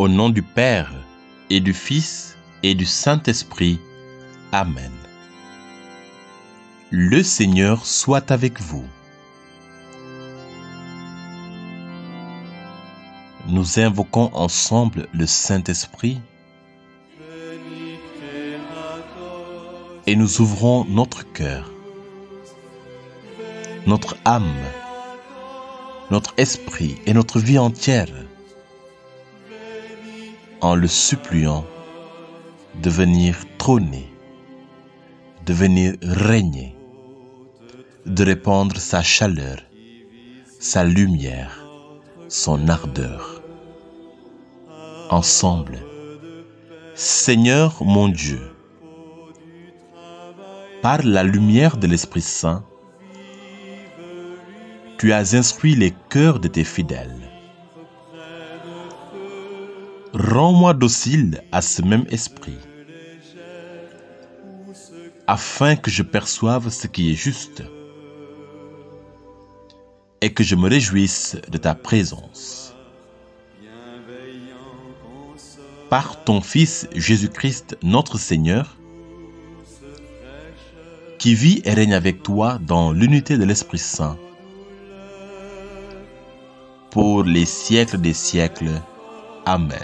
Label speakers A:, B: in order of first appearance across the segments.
A: Au nom du Père, et du Fils, et du Saint-Esprit. Amen. Le Seigneur soit avec vous. Nous invoquons ensemble le Saint-Esprit et nous ouvrons notre cœur, notre âme, notre esprit et notre vie entière en le suppliant de venir trôner, de venir régner, de répandre sa chaleur, sa lumière, son ardeur. Ensemble, Seigneur mon Dieu, par la lumière de l'Esprit Saint, tu as instruit les cœurs de tes fidèles. Rends-moi docile à ce même esprit, afin que je perçoive ce qui est juste et que je me réjouisse de ta présence. Par ton Fils Jésus-Christ, notre Seigneur, qui vit et règne avec toi dans l'unité de l'Esprit Saint, pour les siècles des siècles. Amen.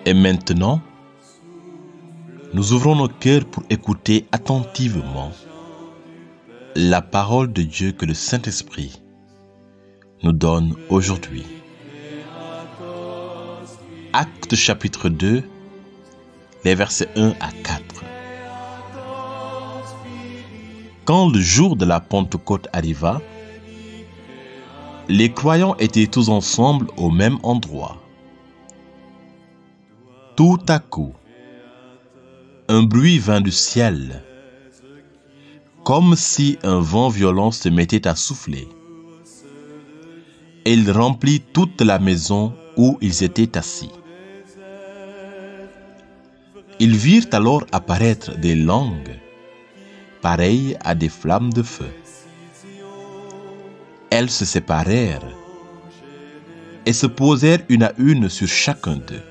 A: Et maintenant, nous ouvrons nos cœurs pour écouter attentivement la parole de Dieu que le Saint-Esprit nous donne aujourd'hui. Actes chapitre 2, les versets 1 à 4. Quand le jour de la Pentecôte arriva, les croyants étaient tous ensemble au même endroit. Tout à coup, un bruit vint du ciel, comme si un vent violent se mettait à souffler. Et il remplit toute la maison où ils étaient assis. Ils virent alors apparaître des langues, pareilles à des flammes de feu. Elles se séparèrent et se posèrent une à une sur chacun d'eux.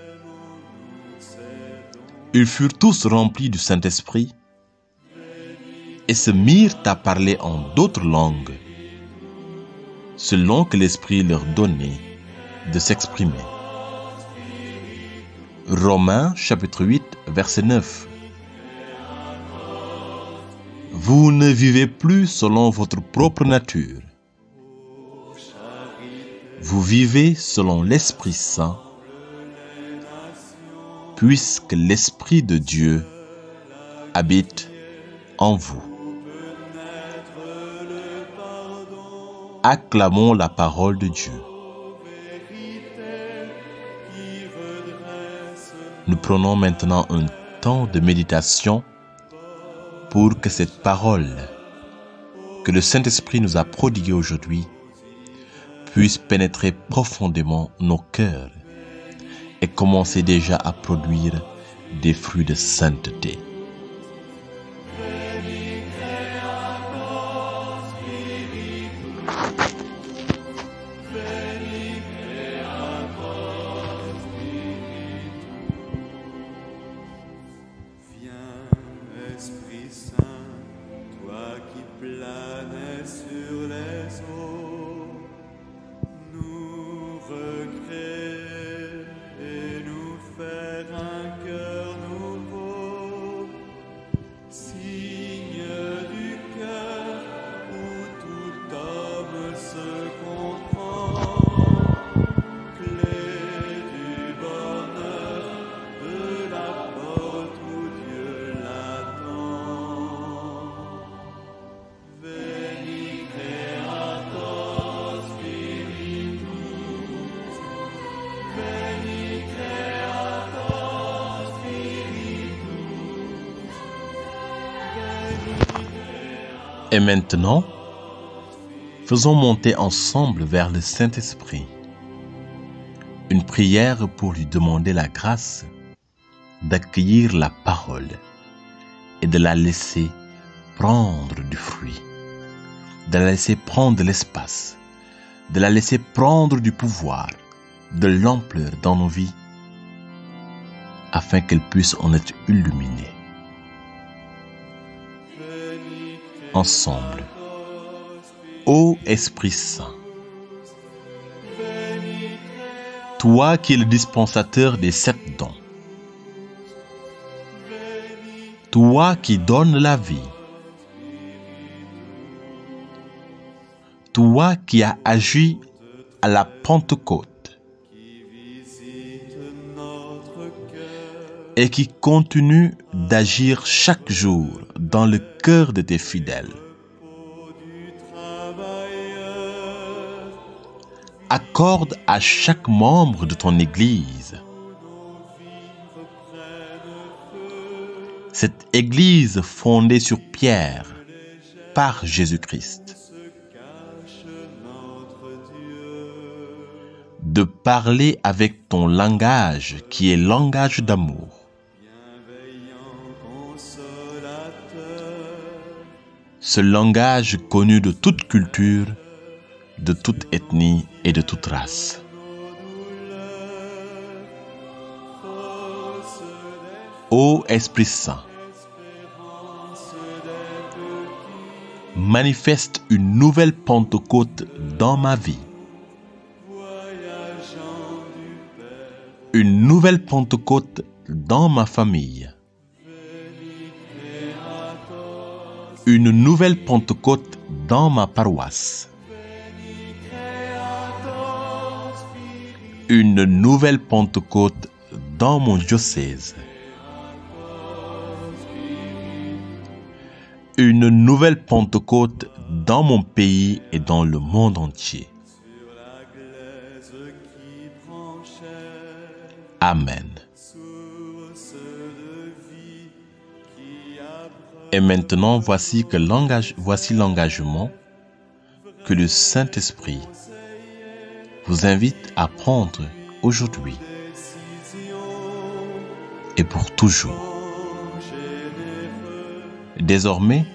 A: Ils furent tous remplis du Saint-Esprit et se mirent à parler en d'autres langues, selon que l'Esprit leur donnait de s'exprimer. Romains chapitre 8, verset 9. Vous ne vivez plus selon votre propre nature. Vous vivez selon l'Esprit Saint, puisque l'Esprit de Dieu habite en vous. Acclamons la parole de Dieu. Nous prenons maintenant un temps de méditation pour que cette parole que le Saint-Esprit nous a prodiguée aujourd'hui puisse pénétrer profondément nos cœurs et commencer déjà à produire des fruits de sainteté.
B: Esprit Saint, toi qui planais sur les eaux, nous recréer et nous faire un cœur nouveau, signe du cœur où tout homme se comprend, clé du bonheur de la porte où Dieu l'attend. Veni Creator Spiritus, Veni Creator Spiritus,
A: Et maintenant, faisons monter ensemble vers le Saint-Esprit une prière pour lui demander la grâce d'accueillir la parole et de la laisser prendre du fruit, de la laisser prendre l'espace de la laisser prendre du pouvoir, de l'ampleur dans nos vies, afin qu'elle puisse en être illuminée. Ensemble, ô Esprit Saint, toi qui es le dispensateur des 7 dons, toi qui donnes la vie, toi qui as agi à la Pentecôte et qui continue d'agir chaque jour dans le cœur de tes fidèles, accorde à chaque membre de ton Église, cette Église fondée sur Pierre par Jésus-Christ, de parler avec ton langage qui est langage d'amour, ce langage connu de toute culture, de toute ethnie et de toute race. Ô Esprit Saint, manifeste une nouvelle Pentecôte dans ma vie, une nouvelle Pentecôte dans ma famille, une nouvelle Pentecôte dans ma paroisse, une nouvelle Pentecôte dans mon diocèse, une nouvelle Pentecôte dans mon pays et dans le monde entier. Amen. Et maintenant, voici l'engagement que le Saint-Esprit vous invite à prendre aujourd'hui et pour toujours. Désormais,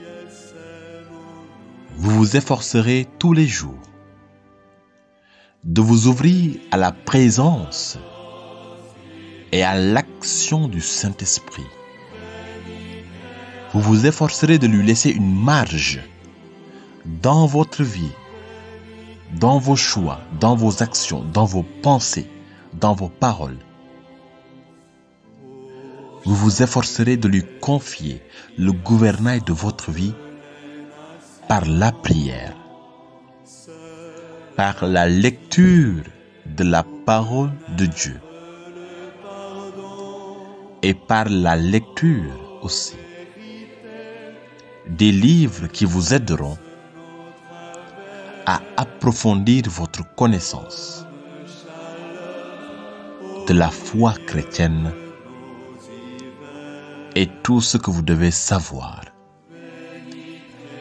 A: vous vous efforcerez tous les jours de vous ouvrir à la présence et à l'action du Saint-Esprit. Vous vous efforcerez de lui laisser une marge dans votre vie, dans vos choix, dans vos actions, dans vos pensées, dans vos paroles. Vous vous efforcerez de lui confier le gouvernail de votre vie par la prière, par la lecture de la parole de Dieu et par la lecture aussi des livres qui vous aideront à approfondir votre connaissance de la foi chrétienne et tout ce que vous devez savoir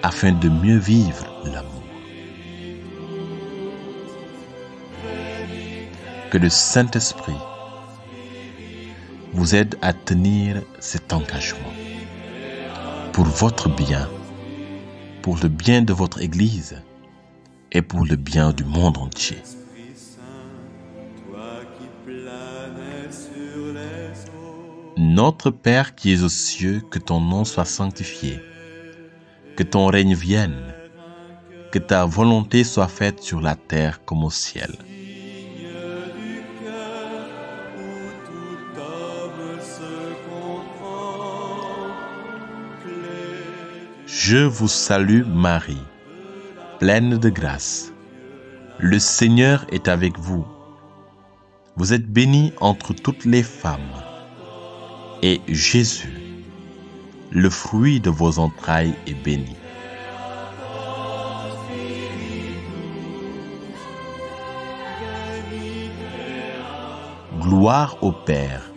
A: afin de mieux vivre l'amour. Que le Saint-Esprit vous aide à tenir cet engagement pour votre bien, pour le bien de votre Église et pour le bien du monde entier. Notre Père qui es aux cieux, que ton nom soit sanctifié, que ton règne vienne, que ta volonté soit faite sur la terre comme au ciel. Je vous salue Marie, pleine de grâce. Le Seigneur est avec vous. Vous êtes bénie entre toutes les femmes. Et Jésus, le fruit de vos entrailles, est béni. Gloire au Père,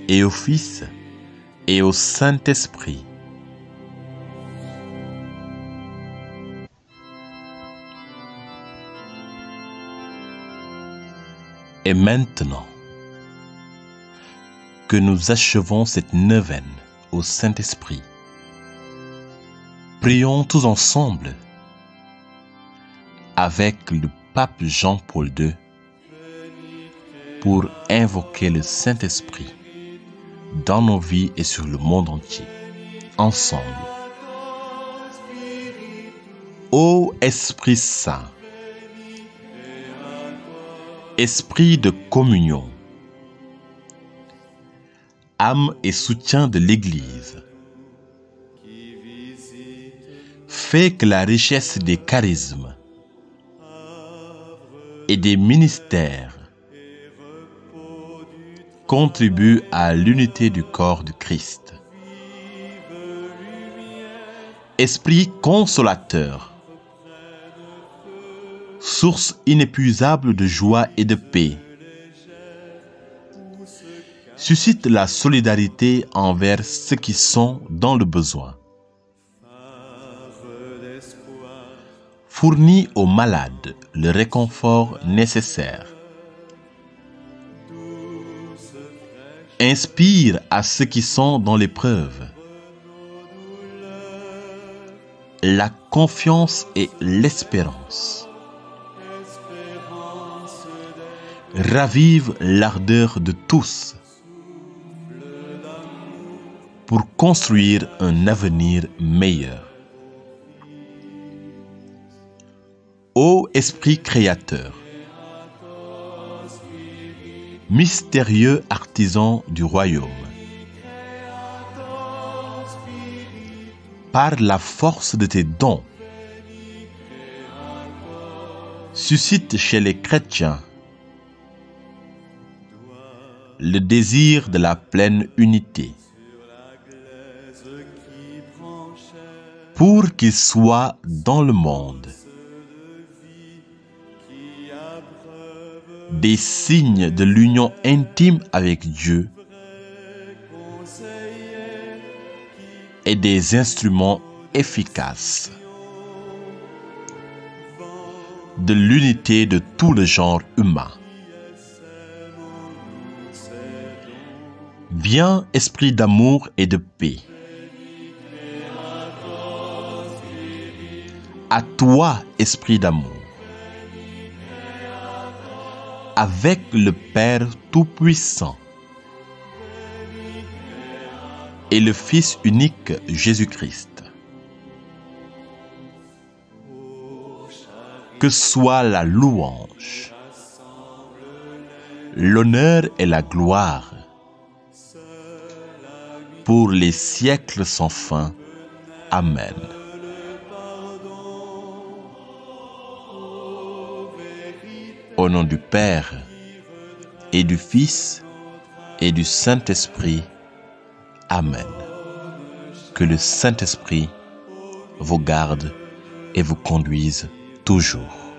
A: et au Fils, et au Saint-Esprit. Et maintenant, que nous achevons cette neuvaine au Saint-Esprit, prions tous ensemble avec le pape Jean-Paul II pour invoquer le Saint-Esprit dans nos vies et sur le monde entier, ensemble. Ô Esprit Saint, Esprit de communion, âme et soutien de l'Église, fais que la richesse des charismes et des ministères contribue à l'unité du corps de Christ. Esprit consolateur, source inépuisable de joie et de paix, suscite la solidarité envers ceux qui sont dans le besoin. Fournis aux malades le réconfort nécessaire. Inspire à ceux qui sont dans l'épreuve la confiance et l'espérance. Ravive l'ardeur de tous pour construire un avenir meilleur. Ô Esprit créateur, mystérieux artisan du royaume, par la force de tes dons, suscite chez les chrétiens le désir de la pleine unité, pour qu'ils soient dans le monde des signes de l'union intime avec Dieu et des instruments efficaces de l'unité de tout le genre humain. Viens, Esprit d'amour et de paix. À toi, Esprit d'amour, avec le Père Tout-Puissant et le Fils unique Jésus-Christ. Que soit la louange, l'honneur et la gloire pour les siècles sans fin. Amen. Au nom du Père et du Fils et du Saint-Esprit. Amen. Que le Saint-Esprit vous garde et vous conduise toujours.